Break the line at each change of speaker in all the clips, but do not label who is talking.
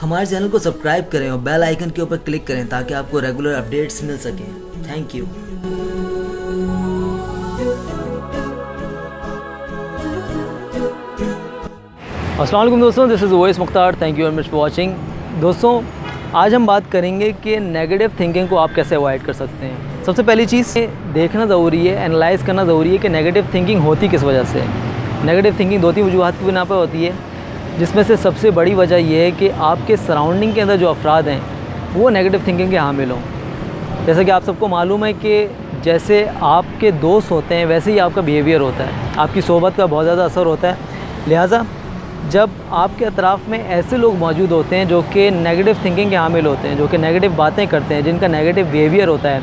ہمارے چینل کو سبسکرائب کریں اور بیل آئیکن کے اوپر کلک کریں تاکہ آپ کو ریگولر اپڈیٹس مل سکیں. Thank you.
السلام علیکم دوستوں، this is Awais Mukhtar. Thank you very much for watching. دوستوں، آج ہم بات کریں گے کہ نیگیٹو تھنکنگ کو آپ کیسے اوائڈ کر سکتے ہیں. سب سے پہلی چیز دیکھنا ضروری ہے، انالائز کرنا ضروری ہے کہ نیگیٹو تھنکنگ ہوتی کس وجہ سے. نیگیٹو تھنکنگ دو تین وجوہات کی بنا پر ہوتی ہے، جس میں سے سب سے بڑی وجہ یہ ہے کہ آپ کے سراؤنڈنگ کے اندر جو افراد ہیں وہ نیگیٹو تھنکنگ کے حامل ہوں. جیسا کہ آپ سب کو معلوم ہے کہ جیسے آپ کے دوست ہوتے ہیں ویسے ہی آپ کا بیہیویئر ہوتا ہے، آپ کی صحبت کا بہت زیادہ اثر ہوتا ہے. لہٰذا جب آپ کے اطراف میں ایسے لوگ موجود ہوتے ہیں جو کہ نیگیٹو تھنکنگ کے حامل ہوتے ہیں، جو کہ نیگیٹو باتیں کرتے ہیں، جن کا نیگیٹو بیہیویئر ہوتا ہے،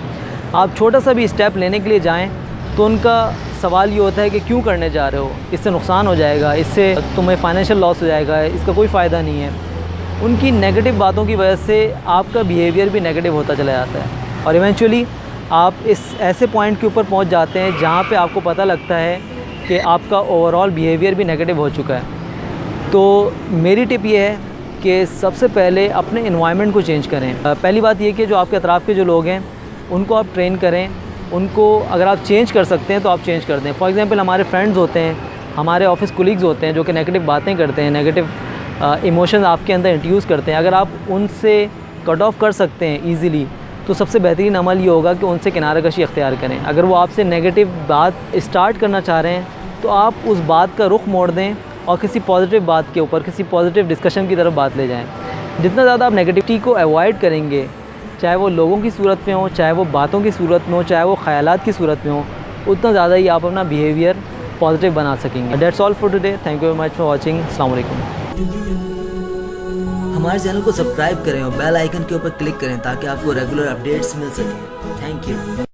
آپ چھوٹا سا بھی اسٹیپ لینے کے لیے جائیں تو ان کا سوال یہ ہوتا ہے کہ کیوں کرنے جا رہے ہو، اس سے نقصان ہو جائے گا، اس سے تمہیں فائنینشیل لاس ہو جائے گا، اس کا کوئی فائدہ نہیں ہے. ان کی نیگیٹو باتوں کی وجہ سے آپ کا بیہیویئر بھی نیگیٹو ہوتا چلا جاتا ہے اور ایونچولی آپ اس ایسے پوائنٹ کے اوپر پہنچ جاتے ہیں جہاں پہ آپ کو پتہ لگتا ہے کہ آپ کا اوور آل بیہیویئر بھی نیگیٹو ہو چکا ہے. تو میری ٹپ یہ ہے کہ سب سے پہلے اپنے انوائرمنٹ کو چینج کریں. پہلی بات یہ کہ جو آپ کے اطراف کے جو لوگ ہیں ان کو آپ ٹرین کریں، ان کو اگر آپ چینج کر سکتے ہیں تو آپ چینج کر دیں. فار ایگزامپل ہمارے فرینڈز ہوتے ہیں، ہمارے آفس کولیگز ہوتے ہیں جو کہ نیگیٹو باتیں کرتے ہیں، نیگیٹو ایموشنز آپ کے اندر انٹروڈیوس کرتے ہیں. اگر آپ ان سے کٹ آف کر سکتے ہیں ایزیلی تو سب سے بہترین عمل یہ ہوگا کہ ان سے کنارہ کشی اختیار کریں. اگر وہ آپ سے نیگیٹو بات اسٹارٹ کرنا چاہ رہے ہیں تو آپ اس بات کا رخ موڑ دیں اور کسی پازیٹیو بات کے اوپر، کسی پازیٹیو ڈسکشن کی طرف بات لے جائیں. جتنا زیادہ آپ نیگیٹیوٹی کو اوائڈ کریں گے، چاہے وہ لوگوں کی صورت میں ہوں، چاہے وہ باتوں کی صورت میں ہوں، چاہے وہ خیالات کی صورت میں ہوں، اتنا زیادہ ہی آپ اپنا بیہیویئر پازیٹیو بنا سکیں گے. That's all for today. Thank you very much for watching. السلام علیکم.
ہمارے چینل کو سبسکرائب کریں اور بیل آئیکن کے اوپر کلک کریں تاکہ آپ کو ریگولر اپڈیٹس مل سکیں. Thank you.